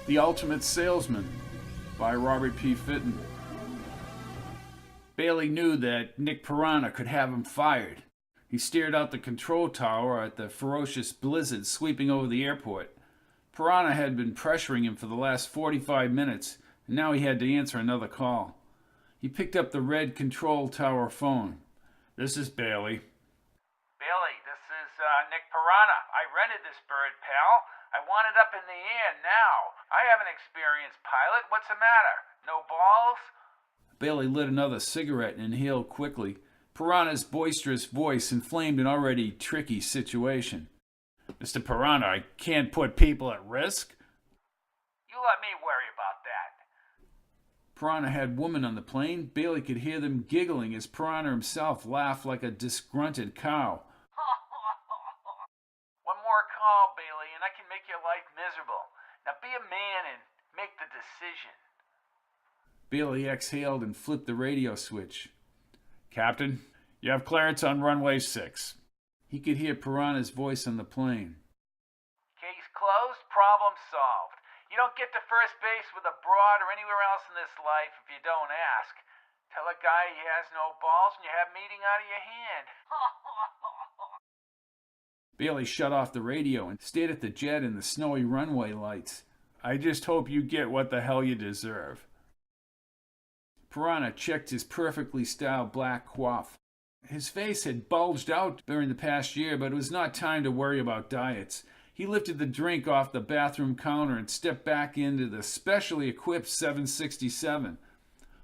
The Ultimate Salesman by Robert P. Fitton. Bailey knew that Nick Piranha could have him fired. He stared out the control tower at the ferocious blizzard sweeping over the airport. Piranha had been pressuring him for the last 45 minutes, and now he had to answer another call. He picked up the red control tower phone. "This is Bailey." "Bailey, this is Nick Piranha. I rented this bird, pal. I want it up in the air now. I have an experienced pilot. What's the matter? No balls?" Bailey lit another cigarette and inhaled quickly. Piranha's boisterous voice inflamed an already tricky situation. "Mr. Piranha, I can't put people at risk." "You let me worry about that." Piranha had women on the plane. Bailey could hear them giggling as Piranha himself laughed like a disgruntled cow. "One more call, Bailey, and I can make your life miserable. Now be a man and make the decision." Bailey exhaled and flipped the radio switch. "Captain, you have clearance on runway 6. He could hear Piranha's voice on the plane. "Case closed, problem solved. You don't get to first base with a broad or anywhere else in this life if you don't ask. Tell a guy he has no balls and you have meeting out of your hand." Bailey shut off the radio and stared at the jet and the snowy runway lights. "I just hope you get what the hell you deserve." Piranha checked his perfectly styled black coif. His face had bulged out during the past year, but it was not time to worry about diets. He lifted the drink off the bathroom counter and stepped back into the specially equipped 767.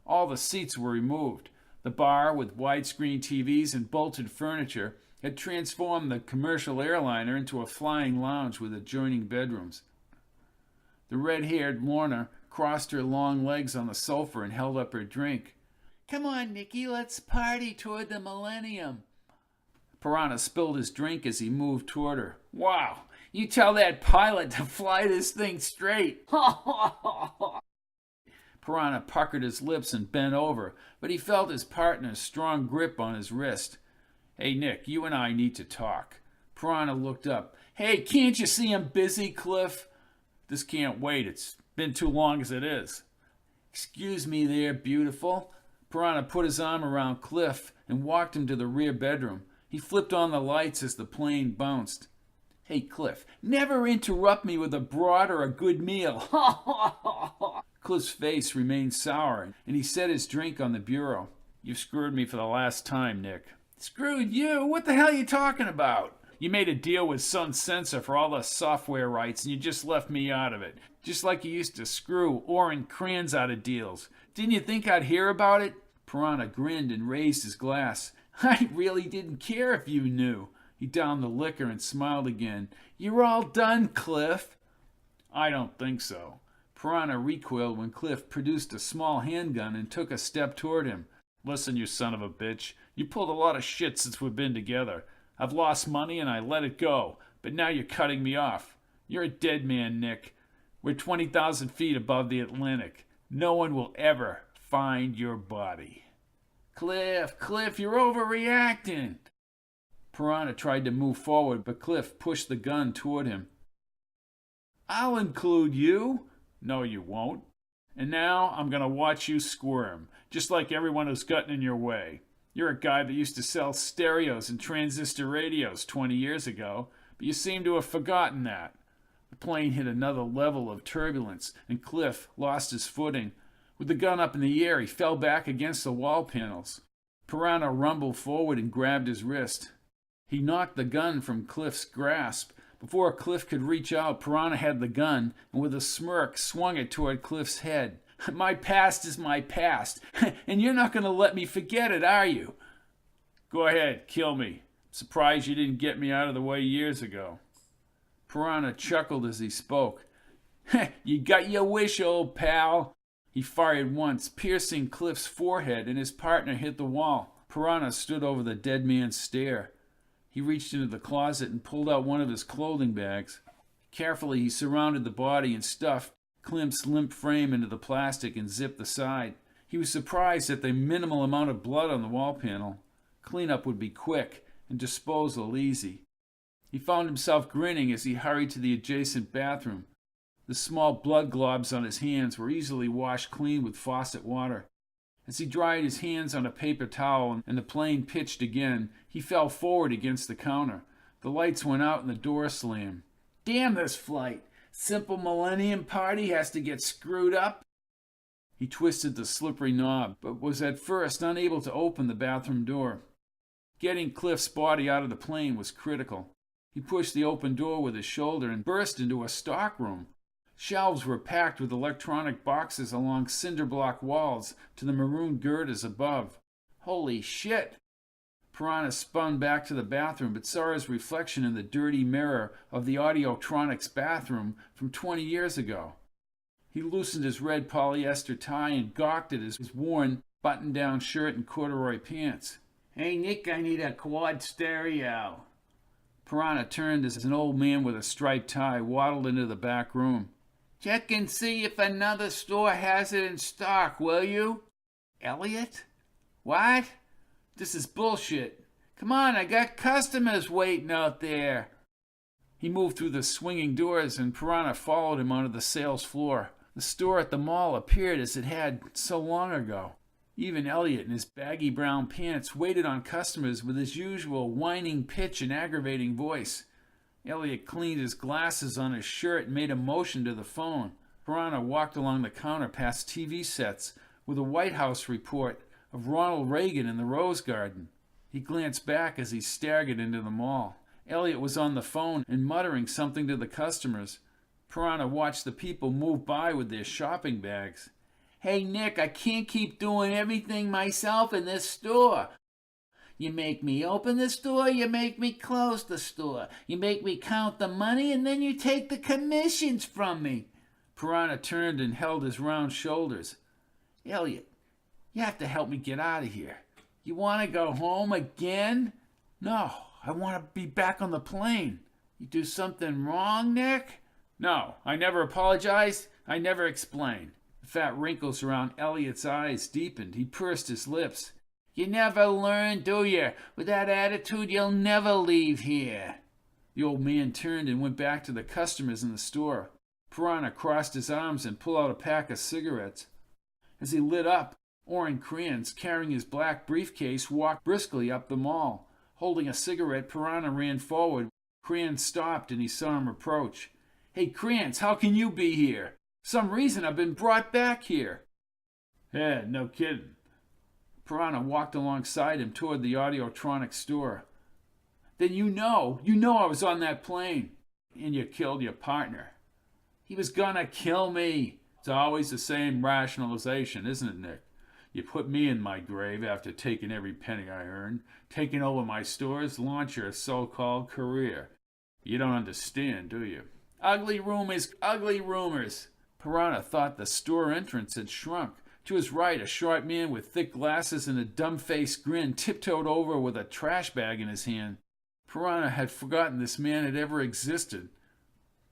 All the seats were removed. The bar, with widescreen TVs and bolted furniture, had transformed the commercial airliner into a flying lounge with adjoining bedrooms. The red-haired Lorna crossed her long legs on the sofa and held up her drink. "Come on, Nicky, let's party toward the millennium." Piranha spilled his drink as he moved toward her. "Wow, you tell that pilot to fly this thing straight." Piranha puckered his lips and bent over, but he felt his partner's strong grip on his wrist. "Hey, Nick, you and I need to talk." Piranha looked up. "Hey, can't you see I'm busy, Cliff?" "This can't wait. It's been too long as it is." "Excuse me there, beautiful." Piranha put his arm around Cliff and walked him to the rear bedroom. He flipped on the lights as the plane bounced. "Hey, Cliff, never interrupt me with a broad or a good meal." Cliff's face remained sour, and he set his drink on the bureau. "You've screwed me for the last time, Nick." "Screwed you? What the hell are you talking about?" "You made a deal with Sun Sensor for all the software rights, and you just left me out of it. Just like you used to screw Oren Kranz out of deals. Didn't you think I'd hear about it?" Piranha grinned and raised his glass. "I really didn't care if you knew." He downed the liquor and smiled again. "You're all done, Cliff." "I don't think so." Piranha recoiled when Cliff produced a small handgun and took a step toward him. "Listen, you son of a bitch. You pulled a lot of shit since we've been together. I've lost money and I let it go, but now you're cutting me off. You're a dead man, Nick. We're 20,000 feet above the Atlantic. No one will ever find your body." Cliff, you're overreacting." Piranha tried to move forward, but Cliff pushed the gun toward him. "I'll include you." "No, you won't. And now I'm going to watch you squirm, just like everyone who's gotten in your way. You're a guy that used to sell stereos and transistor radios 20 years ago, but you seem to have forgotten that." The plane hit another level of turbulence, and Cliff lost his footing. With the gun up in the air, he fell back against the wall panels. Piranha rumbled forward and grabbed his wrist. He knocked the gun from Cliff's grasp. Before Cliff could reach out, Piranha had the gun, and with a smirk swung it toward Cliff's head. "My past is my past, and you're not going to let me forget it, are you?" "Go ahead, kill me. Surprised you didn't get me out of the way years ago." Piranha chuckled as he spoke. "You got your wish, old pal." He fired once, piercing Cliff's forehead, and his partner hit the wall. Piranha stood over the dead man's stare. He reached into the closet and pulled out one of his clothing bags. Carefully, he surrounded the body and stuffed Cliff's limp frame into the plastic and zipped the side. He was surprised at the minimal amount of blood on the wall panel. Cleanup would be quick and disposal easy. He found himself grinning as he hurried to the adjacent bathroom. The small blood globs on his hands were easily washed clean with faucet water. As he dried his hands on a paper towel and the plane pitched again, he fell forward against the counter. The lights went out and the door slammed. Damn this flight! Simple Millennium Party has to get screwed up. He twisted the slippery knob, but was at first unable to open the bathroom door. Getting Cliff's body out of the plane was critical. He pushed the open door with his shoulder and burst into a stockroom. Shelves were packed with electronic boxes along cinder block walls to the maroon girders above. Holy shit! Piranha spun back to the bathroom but saw his reflection in the dirty mirror of the Audiotronics bathroom from 20 years ago. He loosened his red polyester tie and gawked at his worn button-down shirt and corduroy pants. Hey, Nick, I need a quad stereo. Piranha turned as an old man with a striped tie waddled into the back room. Check and see if another store has it in stock, will you? Elliot? What? This is bullshit. Come on, I got customers waiting out there. He moved through the swinging doors and Piranha followed him onto the sales floor. The store at the mall appeared as it had so long ago. Even Elliot, in his baggy brown pants, waited on customers with his usual whining pitch and aggravating voice. Elliot cleaned his glasses on his shirt and made a motion to the phone. Piranha walked along the counter past TV sets with a White House report of Ronald Reagan in the Rose Garden. He glanced back as he staggered into the mall. Elliot was on the phone and muttering something to the customers. Piranha watched the people move by with their shopping bags. Hey, Nick, I can't keep doing everything myself in this store. You make me open the store, you make me close the store. You make me count the money, and then you take the commissions from me. Piranha turned and held his round shoulders. Elliot, you have to help me get out of here. You want to go home again? No, I want to be back on the plane. You do something wrong, Nick? No, I never apologized. I never explained. The fat wrinkles around Elliot's eyes deepened. He pursed his lips. You never learn, do you? With that attitude, you'll never leave here. The old man turned and went back to the customers in the store. Piranha crossed his arms and pulled out a pack of cigarettes. As he lit up, Orrin Kranz, carrying his black briefcase, walked briskly up the mall. Holding a cigarette, Piranha ran forward. Kranz stopped and he saw him approach. Hey, Kranz, how can you be here? Some reason I've been brought back here. Yeah, no kidding. Piranha walked alongside him toward the Audiotronics store. Then you know I was on that plane. And you killed your partner. He was gonna kill me. It's always the same rationalization, isn't it, Nick? You put me in my grave after taking every penny I earned, taking over my stores, launch your so-called career. You don't understand, do you? Ugly rumors, ugly rumors. Piranha thought the store entrance had shrunk. To his right, a short man with thick glasses and a dumb-faced grin tiptoed over with a trash bag in his hand. Piranha had forgotten this man had ever existed.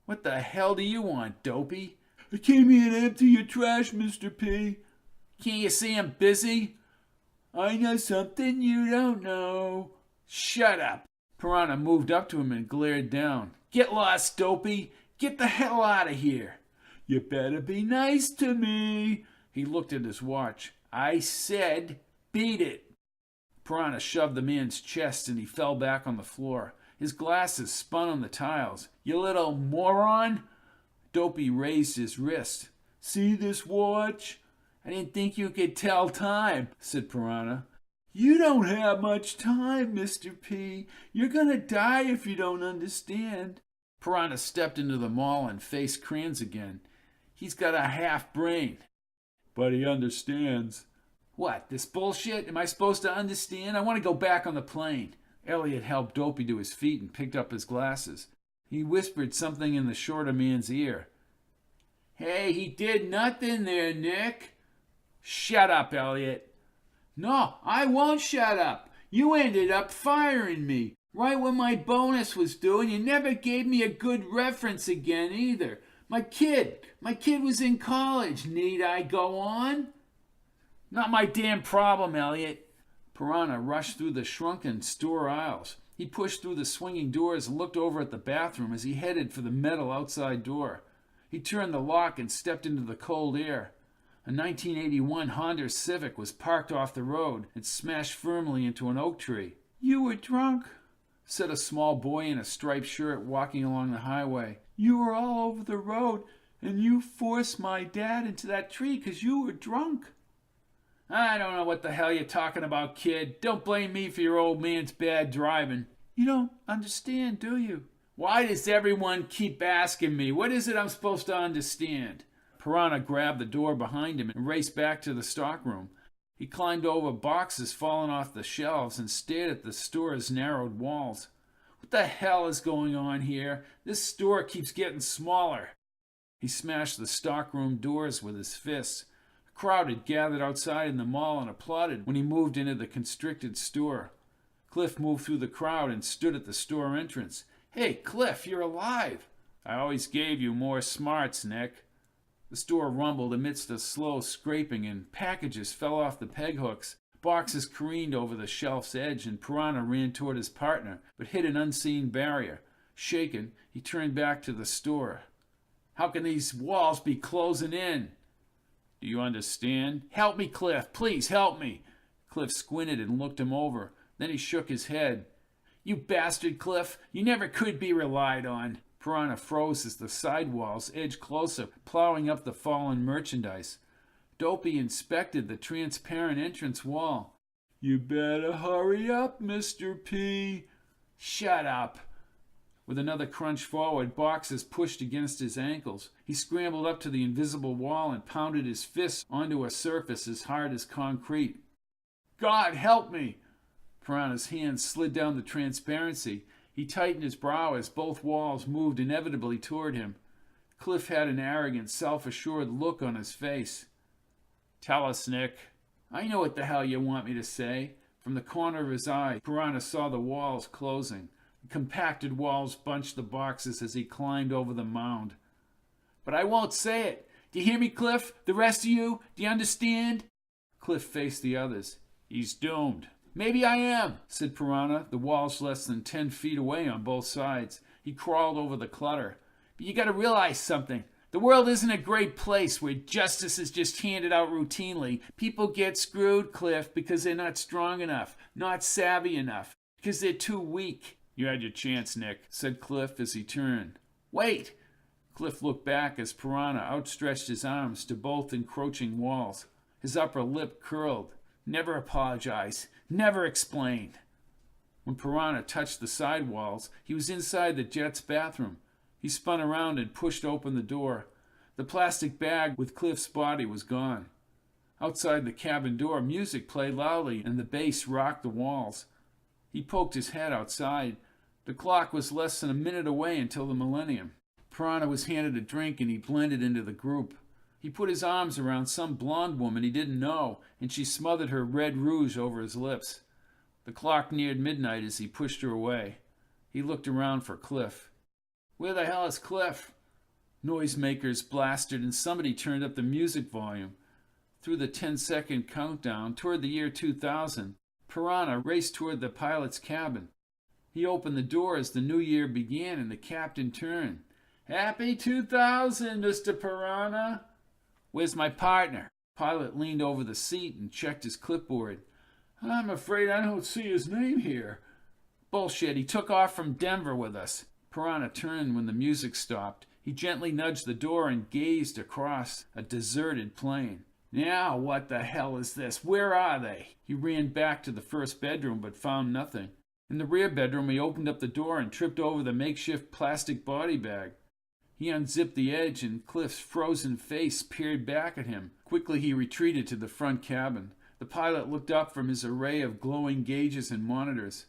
What the hell do you want, dopey? I came here to empty your trash, Mr. P. Can't you see I'm busy? I know something you don't know. Shut up. Piranha moved up to him and glared down. Get lost, dopey. Get the hell out of here. You better be nice to me. He looked at his watch. I said, beat it. Piranha shoved the man's chest and he fell back on the floor. His glasses spun on the tiles. You little moron. Dopey raised his wrist. See this watch? I didn't think you could tell time, said Piranha. You don't have much time, Mr. P. You're gonna die if you don't understand. Piranha stepped into the mall and faced Kranz again. He's got a half brain. But he understands. What, this bullshit? Am I supposed to understand? I want to go back on the plane. Elliot helped Dopey to his feet and picked up his glasses. He whispered something in the shorter man's ear. Hey, he did nothing there, Nick. Shut up, Elliot. No, I won't shut up. You ended up firing me. Right when my bonus was due, and you never gave me a good reference again either. My kid was in college. Need I go on? Not my damn problem, Elliot. Piranha rushed through the shrunken store aisles. He pushed through the swinging doors and looked over at the bathroom as he headed for the metal outside door. He turned the lock and stepped into the cold air. A 1981 Honda Civic was parked off the road and smashed firmly into an oak tree. "You were drunk," said a small boy in a striped shirt walking along the highway. "You were all over the road, and you forced my dad into that tree because you were drunk." "I don't know what the hell you're talking about, kid. Don't blame me for your old man's bad driving." "You don't understand, do you?" "Why does everyone keep asking me? What is it I'm supposed to understand?" Piranha grabbed the door behind him and raced back to the stockroom. He climbed over boxes fallen off the shelves and stared at the store's narrowed walls. "What the hell is going on here? This store keeps getting smaller." He smashed the stockroom doors with his fists. A crowd had gathered outside in the mall and applauded when he moved into the constricted store. Cliff moved through the crowd and stood at the store entrance. "Hey, Cliff, you're alive." "I always gave you more smarts, Nick." The store rumbled amidst a slow scraping, and packages fell off the peg hooks. Boxes careened over the shelf's edge, and Piranha ran toward his partner, but hit an unseen barrier. Shaken, he turned back to the store. "How can these walls be closing in?" "Do you understand?" "Help me, Cliff. Please help me." Cliff squinted and looked him over. Then he shook his head. "You bastard, Cliff. You never could be relied on." Piranha froze as the side walls edged closer, plowing up the fallen merchandise. Dopey inspected the transparent entrance wall. "You better hurry up, Mr. P." "Shut up." With another crunch forward, boxes pushed against his ankles. He scrambled up to the invisible wall and pounded his fists onto a surface as hard as concrete. "God help me!" Piranha's hand slid down the transparency. He tightened his brow as both walls moved inevitably toward him. Cliff had an arrogant, self-assured look on his face. "Tell us, Nick." "I know what the hell you want me to say." From the corner of his eye, Piranha saw the walls closing. The compacted walls bunched the boxes as he climbed over the mound. "But I won't say it. Do you hear me, Cliff? The rest of you? Do you understand?" Cliff faced the others. "He's doomed." "Maybe I am," said Piranha, the walls less than 10 feet away on both sides. He crawled over the clutter. "But you gotta realize something. The world isn't a great place where justice is just handed out routinely. People get screwed, Cliff, because they're not strong enough, not savvy enough, because they're too weak." "You had your chance, Nick," said Cliff as he turned. "Wait!" Cliff looked back as Piranha outstretched his arms to both encroaching walls. His upper lip curled. "Never apologize. Never explain." When Piranha touched the side walls, he was inside the Jet's bathroom. He spun around and pushed open the door. The plastic bag with Cliff's body was gone. Outside the cabin door, music played loudly and the bass rocked the walls. He poked his head outside. The clock was less than a minute away until the millennium. Piranha was handed a drink and he blended into the group. He put his arms around some blonde woman he didn't know, and she smothered her red rouge over his lips. The clock neared midnight as he pushed her away. He looked around for Cliff. "Where the hell is Cliff?" Noisemakers blasted and somebody turned up the music volume. Through the 10-second countdown toward the year 2000, Piranha raced toward the pilot's cabin. He opened the door as the new year began and the captain turned. "Happy 2000, Mr. Piranha." "Where's my partner?" Pilot leaned over the seat and checked his clipboard. "I'm afraid I don't see his name here." "Bullshit, he took off from Denver with us." Piranha turned when the music stopped. He gently nudged the door and gazed across a deserted plain. "Now what the hell is this? Where are they?" He ran back to the first bedroom but found nothing. In the rear bedroom, he opened up the door and tripped over the makeshift plastic body bag. He unzipped the edge and Cliff's frozen face peered back at him. Quickly he retreated to the front cabin. The pilot looked up from his array of glowing gauges and monitors.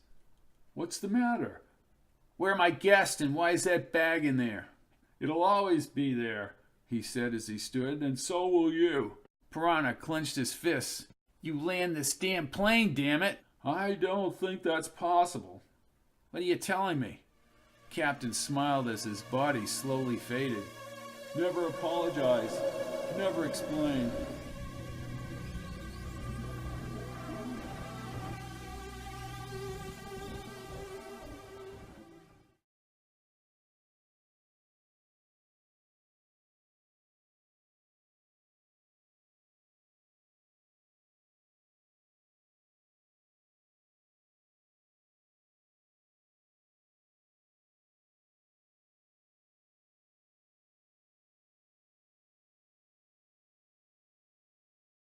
"What's the matter?" "Where am I guessed and why is that bag in there?" "It'll always be there," he said as he stood, "and so will you." Piranha clenched his fists. "You land this damn plane, damn it!" "I don't think that's possible." "What are you telling me?" Captain smiled as his body slowly faded. "Never apologize. Never explain."